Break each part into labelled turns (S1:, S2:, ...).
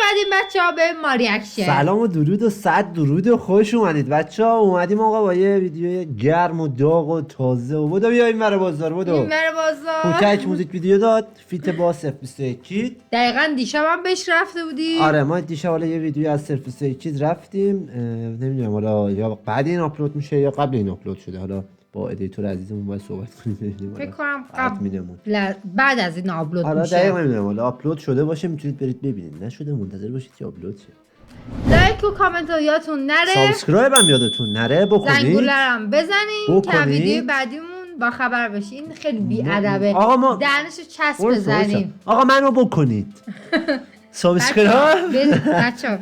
S1: اومدیم بچه‌ها به ما ریاکشن.
S2: سلام و درود و صد درود و خوش اومدید بچه‌ها. اومدیم آقا با یه ویدیو گرم و داغ و تازه و بودو بیا این ور بازار بودو.
S1: این ور بازار.
S2: پوتک موزیک ویدیو داد فیت با 021.
S1: دقیقاً دیشب هم بهش رفته بودی.
S2: آره ما دیشب حالا یه ویدیو از 021 رفتیم. نمیدونم حالا یا بعد این آپلود میشه یا قبل این آپلود شده. حالا با ادیتور عزیزمون باید صحبت کنیم.
S1: فکر کنم بعد از این آپلود
S2: حالا
S1: میشه.
S2: دقیقاً نمیدونم حالا آپلود شده باشه میتونید برید ببینید. نشده منتظر باشید که آپلود شه.
S1: لایک و کامنت ها یادتون نره.
S2: سابسکرایب هم یادتون نره بکنید.
S1: زنگولرم بزنین که ویدیو بعدیمون با خبر بشین. خیلی بی‌ادبه.
S2: آقا ما
S1: دهنشو چسب بزنیم.
S2: آقا منو بکنید. سابسکرایب.
S1: بچه‌ها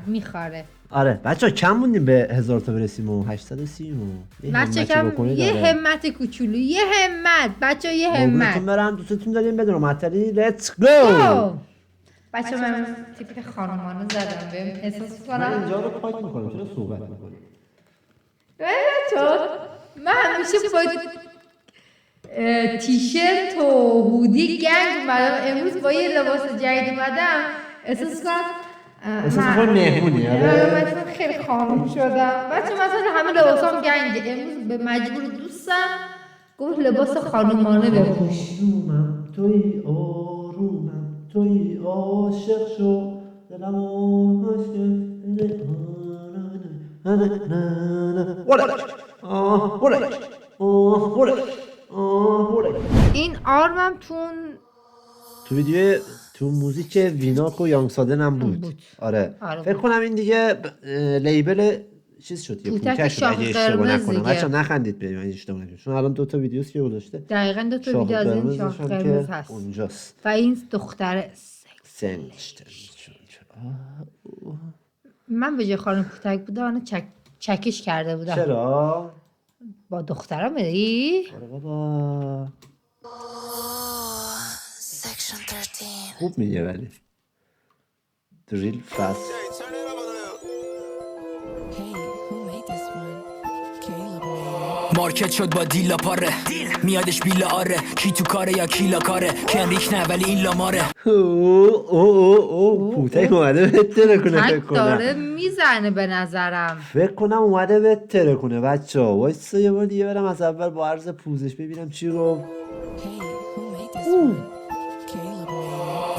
S1: میخواره.
S2: آره بچه‌ها کم موندیم به 1000 تا برسیم و 830 و
S1: بچه کم یه همت کوچولو یه همت بچه‌ها یه همت.
S2: دوستون برم دوستتون داریم بدون معطلی لیتس گو.
S1: بچه من تیپ خانمانو زدم بهم احساس
S2: من
S1: کنم
S2: اینجا رو پاک می‌کنم چرا صحبت می‌کنیم؟
S1: بچه‌ها من همیشه با تیشرت و هودی گنگ اومدم امروز با یه لباس جدید اومدم احساس
S2: کنم مهمونی.
S1: من خیلی خانم شدم بچه مثلا همه لباسام گنگه امروز به مجبور دوستم گفت لباس خانمانه بپوش.
S2: آرومم توی آرومم توی عاشق شو دلم
S1: این آرمم
S2: تو ویدیو تو موزیک ویناک و یانگسادن هم بود. آره فکر کنم این دیگه لیبل چیز شد یه پوتک شد اگه اشتباه نکنم. بچه‌ها نخندید بریم اگه اشتباه نکنم چون الان 2 تا ویدیوست که گذاشته.
S1: دقیقاً 2 تا ویدیو از این شاخ قرمز هست
S2: اونجاست
S1: و این دختر
S2: سنجتر.
S1: من به جای خانم پوتک بودم آنها چکش کرده بودم.
S2: چرا؟
S1: با دخترم میری؟
S2: آره بابا خوب میگه ولی دریل فست.
S3: مارکت شد با دیلا پاره میادش بیلا آره کی تو کاره یا کیلا کاره کنریک نه ولی این لاماره.
S2: پوتک اومده بهتره کنه فکر کنم
S1: داره میزنه به نظرم.
S2: فکر کنم اومده بهتره کنه بچه ها. وایسا یه بار دیگه برم از اول با عرض پوزش ببینم چی گفت.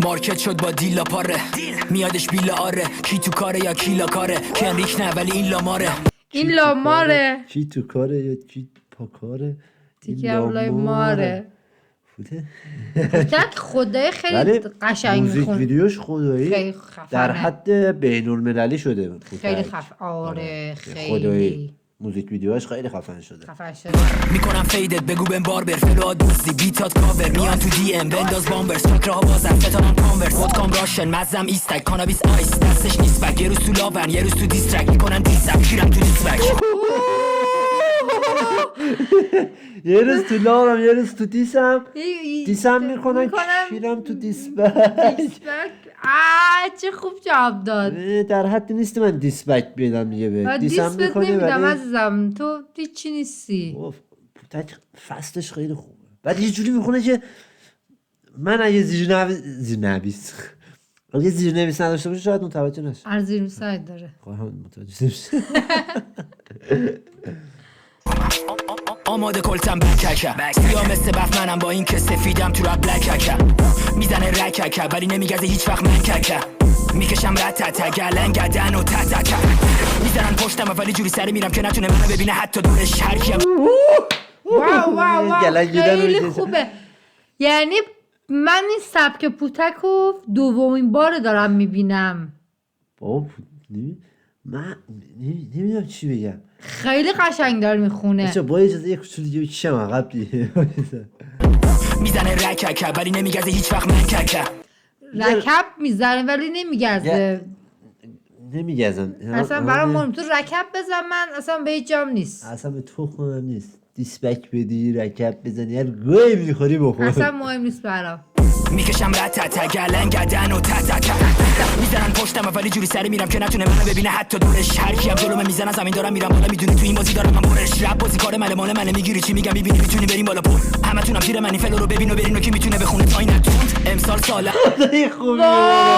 S3: مارکت شد با دیلا پاره میادش بیلا آره کی تو کاره یا کیلا کاره کنریک نه ولی این لاماره.
S1: این لاماره
S2: کی تو کاره یا کی پا کاره
S1: دیگه اولای ماره. پوتک خدای خیلی قشنگ
S2: موزیک
S1: میخونه.
S2: ویدیوش خدایی
S1: خیلی خفنه.
S2: در حد بین المللی شده.
S1: خیلی خفن. آره خیلی
S2: خدایی موزیک ویدیوهاش خیلی خفن شده.
S3: میکنم فیدت بگو بهم باربر فلو دوستی بیتات کاور میان تو دی ام بنداز بامبرز فکرها بازم فتانم کانورس خودکام راشن مزم ایستک کانابیس آیس دستش نیست بک یه روز تو لاون یه روز تو دیسترک میکنم دیسم شیرم تو دیسبک.
S2: یه روز تو لاوم یه روز تو دیسم میکنن شیرم تو دیسبک.
S1: چه خوب جواب داد.
S2: در حدی نیست من دیسبک بدم دیگه به دیسم میکنه
S1: نمیدم عزیزم تو هیچی نیستی.
S2: پوتک فستش خیلی خوبه بعد یه جوری میخونه که من اگه زیرنویس اگه زیرنویس نداشته باشه شاید متوجه نشه.
S1: زیرنویس داره
S2: خواهم متوجه نشه.
S3: آماده کلتم بککه سیاه مثل بف منم با این که سفیدم تو رب لککه میزنه رککه ولی نمیگزه هیچ وقت من ککه میکشم رتته گلن گدن و تتکه میزنن پشتم ولی جوری سری میرم که نتونه منو ببینه حتی دورش هرکیم.
S1: واو خیلی خوبه. یعنی من این سبک پوتکو دومین بار دارم میبینم.
S2: بابا من نمیدونم چی بگم.
S1: خیلی قشنگ داره میخونه.
S2: بچه با اجازه یک کوچولو دیگه کشم عقب دیگه.
S3: میزنه رککه ولی نمیگزه هیچ وقت من ککه.
S1: رکب میزنه ولی نمیگزه.
S2: نمیگزم
S1: اصلا برام مهم تو رکب بزن من اصلا به هیچ جام نیست.
S2: اصلا به تو خونم نیست. دیسبک بدی رکب بزنی هر گوی میخوری بخور.
S1: اصلا مهم نیست برام.
S3: میکشم رتته گلن گدن و تتکه میزنن پشتم ولی جوری سری میرم که نتونه منو ببینه حتی دورش. هر کیم جلومه میزنه زمین دارم میرم بالا، میدونی تو این بازی دارم من برش. رپ بازی کار منه میگیری چی میگم میبینی میتونی بریم بالا پول. همتونم زیر منی فلو رو ببین و برین کی میتونه بخونه تا این نتوند. امسال سال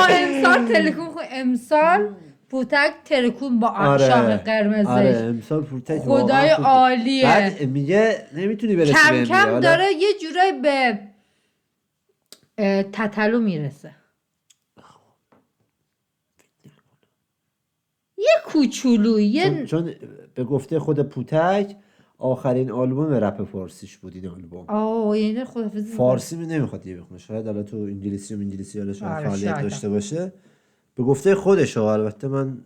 S1: امسال تلکون امسال پوتک ترکون با شاخ قرمزش.
S2: آره امسال پوتک
S1: خدای عالیه.
S2: بعد میگه نمیتونی برسی
S1: کم کم داره یه جورایی به تتلو میرسه. یه کوچولو
S2: چون به گفته خود پوتک آخرین آلبوم رپ فارسیش بود این آلبوم.
S1: یعنی خدافظی
S2: فارسی نمیخواد دیگه بخونه، شاید الان تو انگلیسی حالا شاید فعالیت داشته باشه. به گفته خودش البته من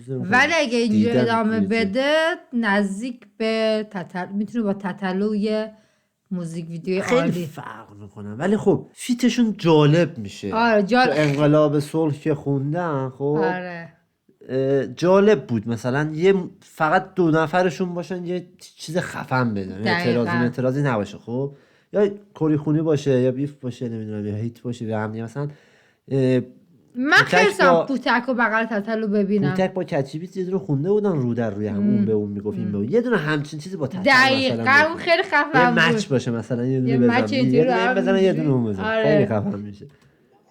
S1: ولی اگه اینجا ادامه بده نزدیک به میتونه با تتلوی موزیک ویدیو
S2: خیلی فرق میکنه. ولی خب فیتشون جالب میشه.
S1: جالب.
S2: انقلاب صلح که خوندن خب جالب بود مثلا فقط 2 نفرشون باشن یه چیز خفن بدن، اعتراضی نباشه خب، یا کری خونی باشه یا بیف باشه نمیدونم یا هیت باشه به هم مثلا.
S1: من خیلی پوتک و بغل تتلو ببینم.
S2: پوتک با کچیبیت یه دونه خونده بودن رو در روی هم، اون به اون میگفت این به اون، یه دونه همچین چیزی با تتلو
S1: دقیقاً اون خیلی خفن بود.
S2: یه مچ باشه مثلا یه دونه بزنن یه دونه اون بزنن. خیلی خفن میشه.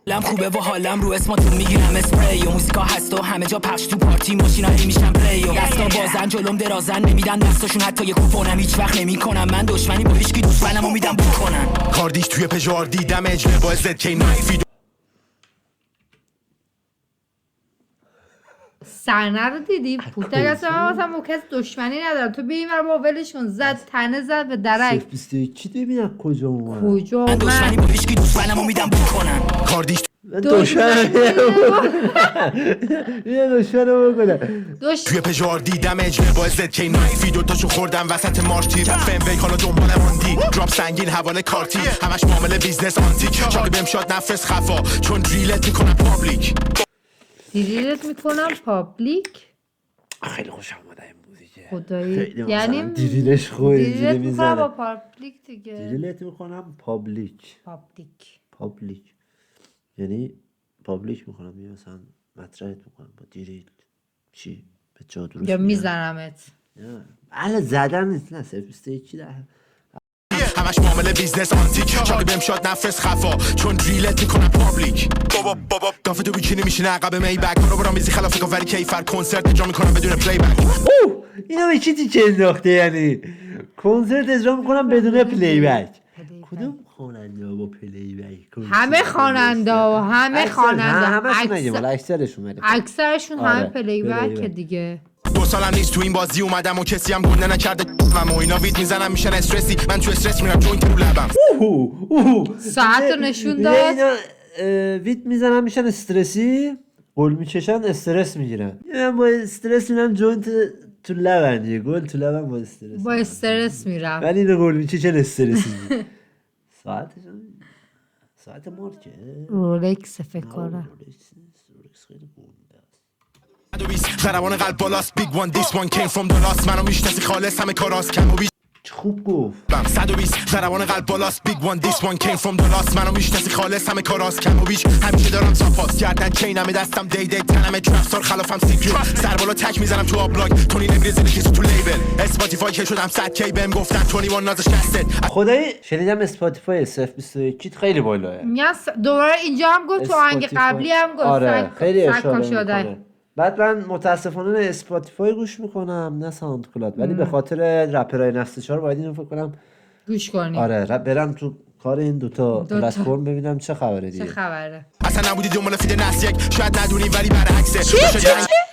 S3: حالم خوبه و حالم رو اسماتون میگیرم اسپری و موزیکا هست و همه جا پخش تو پارتی ماشینایی میشن پلی و دستا بازن جلوم درازن نمیدن دستاشون حتی یه کوپونم هیچ وقت نمیکنم. من دشمنی با هیچکی دشمنمو میدم بکنن. کاردیش توی پژوار دیدم اجله با زد کی نایفی
S1: صحنه رو دیدی؟ پوتک اصلا با کس دشمنی ندارم. تو ببین با ولشون زد تنه زد به درک.
S2: چی ببینم کجا اومد؟
S1: من
S3: دشمنی با هیچکی دشمنمو میدم بکنن. کاردیش
S2: دشمنمو بکنن.
S3: توی پژوار دیدم اجله با زد کی نایفی دوتاشو خوردم وسط مارتی فم وی حالا دنبال موندی دراپ سنگین حواله کارتی همش معامله بیزنس آنتیک چاقی بهم شاد نفس خفا چون دریلت میکنم پابلیک.
S1: دیریلت میکنم پابلیک.
S2: خیلی خوشم اومده این موزیکه
S1: خدایی. یعنی
S2: دیریلش خوبه.
S1: دیریلت میکنم با پابلیک دیگه.
S2: دیریلت میکنم پابلیک یعنی پابلیک میکنم یا مثلا مطرحت میکنم با دیریل چی به جا درست
S1: یا میزنمت.
S2: اهل زدن نیست، نه سرفیسته چی ده
S3: همش معامله بیزنس آنتیک چاقی بهم شاد نفس خفا چون دریلت میکنم پابلیک. بابا دافه تو بیکینی میشینه عقب می بک رو برام میزی خلاف کافری کیفر کنسرت اجرا میکنم بدون پلی بک.
S2: اینو به چی چه انداخته؟ یعنی کنسرت اجرا میکنم بدون پلی بک. کدوم خواننده با پلی بک؟
S1: همه خواننده اکثرشون همه پلی بک دیگه.
S3: 2 سالم نیست تو این بازی اومدم و کسی هم گنده نکرده و اینا وید میزنم میشن استرسی من تو استرس میرم جوینت رو لبم.
S1: ساعت رو نشون داد.
S2: وید میزنم میشن استرسی گل میچشن استرس میگیرن. من با استرس میرم جوینت تو لبن یه گل تو لبن با استرس
S1: میرم
S2: ولی اینو گل میچشن استرسی. ساعت مارکه
S1: رولکس فکر کنم.
S2: رولکس خیلی گنده
S3: خرابان قلب بالاست بیگ وان دیس وان کیم فرام دالاس منو میشناسی خالص همه کاراست کم و بیش
S2: خوب گفت
S3: 120 خرابان قلب بالاست بیگ وان دیس وان کیم فرام دالاس منو میشناسی خالص همه کاراست کم و بیش همیشه دارم تاپاس کردن چینم دستم دی تنم ترافسار خلافم سیکرت سر بالا تک میزنم تو آبلاگ تونی نمیریزه کسی تو لیبل اسپاتیفای که شدم 100 کی بهم گفتن 21 نازش دستت.
S2: خدایی شنیدم اسپاتیفای SF21 خیلی بالاه.
S1: دوباره اینجا هم گفت تو آهنگ قبلی هم گفت.
S2: آره خیلی اشاره میکنه. بعد من متاسفانه اسپاتیفای گوش میکنم نه ساوند کلاد، ولی به خاطر رپرای نسل 4 باید اینو فکر کنم
S1: گوش کنی.
S2: آره برم تو کار این دوتا پلتفرم ببینم چه خبره دیگه.
S1: چه خبره؟
S3: اصلا نبودی دنبال فیت نسل یک شاید ندونی ولی برعکسه.
S1: چی؟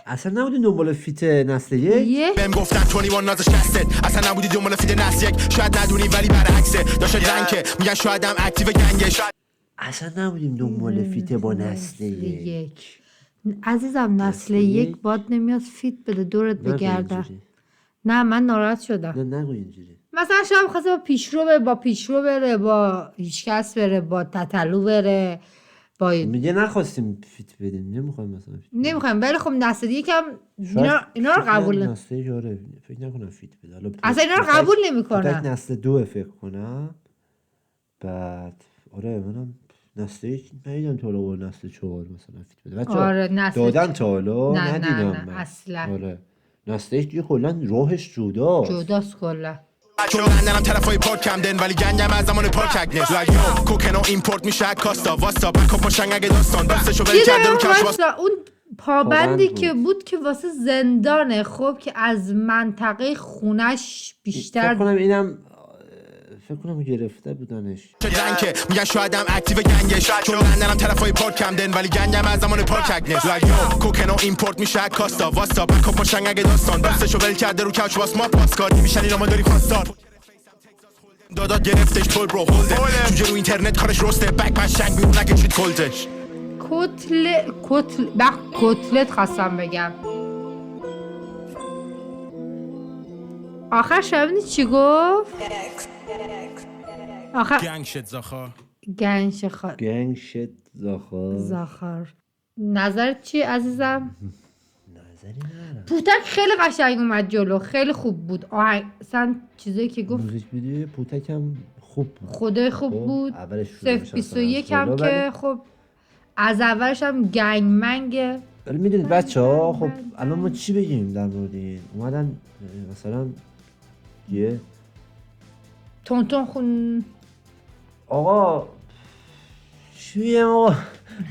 S2: اصلا نبودی دنبال فیت نسل یک؟
S3: بهم گفتن 21 نازش دستت. اصلا نبودی دنبال فیت نسل یک شاید ندونی ولی برعکسه. داشت رنگ میگن شاید هم اکتیو گنگش.
S2: اصلا نبودیم دنبال فیت با نسل یک.
S1: عزیزم نسل یک باد نمیاد فیت بده دورت بگرده. نه من ناراحت شدم.
S2: نه نگو اینجوری.
S1: مثلا شاید بخواسته با پیشرو بره با هیچکس بره با تتلو بره با
S2: میگه نخواستیم فیت بدیم نمیخوایم مثلا فیت
S1: نمیخوایم ولی خب نسل یکم اینا رو قبول
S2: نسل یاره فکر نکنم فیت بده. حالا
S1: اصلا اینا رو قبول نمیکنن.
S2: نسل 2 فکر کنم. بعد آره منم نسل ندیدم تا حالا با نسل 4 مثلا فیت بده بچه.
S1: آره نسل
S2: دادن تا حالا
S1: نه
S2: ندیدم
S1: نه
S2: من.
S1: اصلا
S2: آره نسل دیگه کلا راهش جداست.
S1: جداست کلا.
S4: چون لندنم طرفای پارک کمدن ولی گنجم از زمان پارک اگنس لایو کوکن و ایمپورت میشه کاستا واستا بک اپ شنگ اگه داستان دستشو ول کرده رو کش واسه
S1: اون پابندی
S2: پابند
S1: که بود که واسه زندانه، خب که از منطقه خونش بیشتر
S2: فکر کنم اینم فکر کنم گرفته بودنش.
S4: چه رنگه میگن شایدم اکتیو گنگش چون لندنم طرفای پارک کمدن ولی گنجم از زمان پارک اگنس لایو کوکن و ایمپورت میشه کاستا واستا بک اپ شنگ اگه داستان دستشو ول کرده رو کش واسه ما پاسکاری میشن اینا ما داری خواستار دادات گرفتش پول برو هولده جوجه رو اینترنت کارش رسته بک بشنگ بیرون نگه چیت کلتش
S1: کتلت خواستم بگم. آخر شبینی چی گفت؟ آخر
S4: گنگ شد زاخا
S2: گنگ شد
S1: زاخار. نظرت چی عزیزم؟
S2: نظری ندارم.
S1: پوتک خیلی قشنگ اومد جلو، خیلی خوب بود. اصلا چیزایی که گفت
S2: موزیک ویدیو پوتک هم خوب بود.
S1: خدای خوب بود.
S2: اولش شروع میشه
S1: 21 هم که خب از اولش هم گنگ منگه.
S2: ولی میدونید بچه‌ها خب الان ما چی بگیم در مورد این؟ اومدن مثلا یه
S1: تونتون خون
S2: آقا چی بگم آقا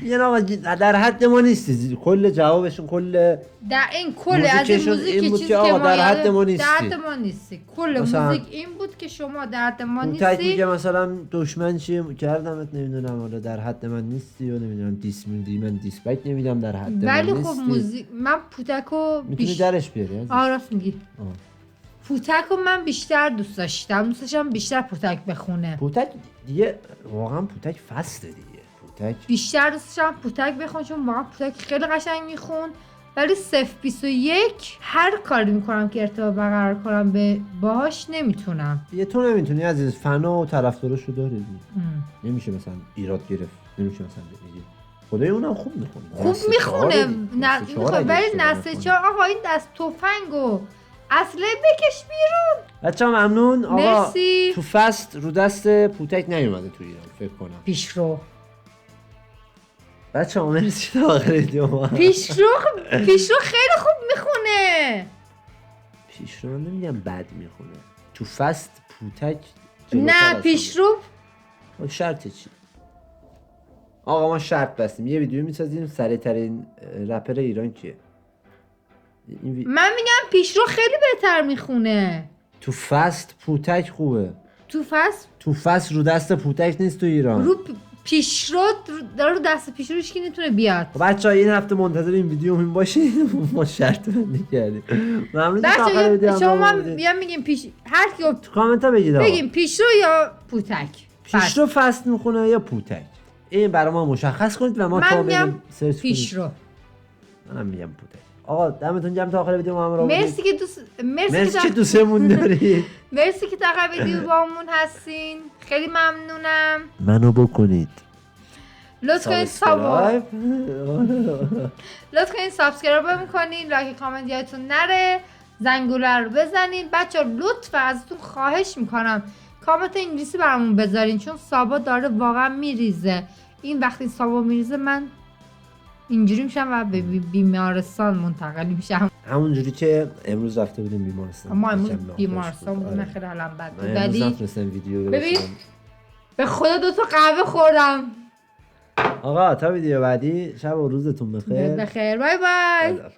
S2: یه آقا در حد ما نیستی. کل جوابشون کل
S1: در این کل از این موزیک
S2: این بود
S1: چیزی
S2: که آقا
S1: ما
S2: در حد ما
S1: در
S2: نیستی.
S1: حد ما نیستی. کل
S2: مثلا
S1: موزیک این بود که شما در حد ما
S2: پوتک
S1: نیستی.
S2: میگه مثلا دشمن چیه کردمت نمیدونم حالا در حد من نیستی و نمیدونم دیس میدی من دیسپیک نمیدم در حد من
S1: ولی
S2: نیستی.
S1: خب موزیک من پوتکو
S2: میتونی درش بیاری عزیز.
S1: راست میگی. پوتکو من بیشتر دوست داشتم بیشتر پوتک بخونه.
S2: پوتک دیگه واقعا پوتک فسته دیگه. پوتک
S1: بیشتر دوست داشتم پوتک بخون چون واقعا پوتک خیلی قشنگ میخون. ولی 021 هر کاری میکنم که ارتباط برقرار کنم به باهاش نمیتونم.
S2: یه تو نمیتونی عزیز. فنا و طرفداراشو داره دیگه. نمیشه مثلا ایراد گرفت. نمیشه مثلا بگی خدای اونم خوب میخونه.
S1: خوب میخونه ولی نسل 4 آقا این دست تفنگو اصله بکش بیرون.
S2: بچه‌ها ممنون. آقا
S1: مرسی.
S2: تو فست رو دست پوتک نیومده تو ایران فکر کنم.
S1: پیشرو
S2: بچه‌ها مرسی تا آخر ویدیو.
S1: پیشرو خیلی خوب میخونه.
S2: پیشرو من نمیگم بد میخونه. تو فست پوتک
S1: نه پیشرو
S2: شرط چی؟ آقا ما شرط بستیم یه ویدیو میسازیم سریع ترین رپر ایران کیه؟
S1: من میگم پیشرو خیلی بهتر میخونه.
S2: تو فست پوتک خوبه.
S1: تو
S2: فست رو دست پوتک نیست تو ایران.
S1: پیشرو رو دست پیشروش که نتونه بیاد.
S2: بچه‌ها این هفته منتظر این ویدیو هم باشید. ما شرط بندی کردیم. ممنون
S1: شما میگیم هر کی
S2: تو کامنت ها بگیم
S1: پیشرو یا پوتک.
S2: پیشرو فست میخونه یا پوتک. این برای ما مشخص کنید و ما تا بریم سرچ کنیم.
S1: پیشرو.
S2: منم میگم پوتک. آقا دمتون گرم تا آخر ویدیو ما همراه بودید.
S1: مرسی که
S2: دوستمون دارید.
S1: مرسی که تا آخر ویدیو باهامون هستین. خیلی ممنونم.
S2: منو بکنید.
S1: لطف کنید سابسکرایب کنین، لایک کامنت یادتون نره، زنگوله رو بزنین. بچه‌ها لطفا ازتون خواهش میکنم کامنت انگلیسی برامون بذارین چون سابا داره واقعا میریزه. این وقتی سابا میریزه من اینجوری میشم و به بیمارستان منتقل میشم.
S2: همونجوری که امروز رفته بودیم بیمارستان.
S1: ما امروز بیمارستان بودیم. خیلی حالم بد بود.
S2: ولی نتونستم ویدیو
S1: ببین به خدا 2 تا قهوه خوردم.
S2: آقا تا ویدیو بعدی شب و روزتون بخیر.
S1: بخیر. بای بای.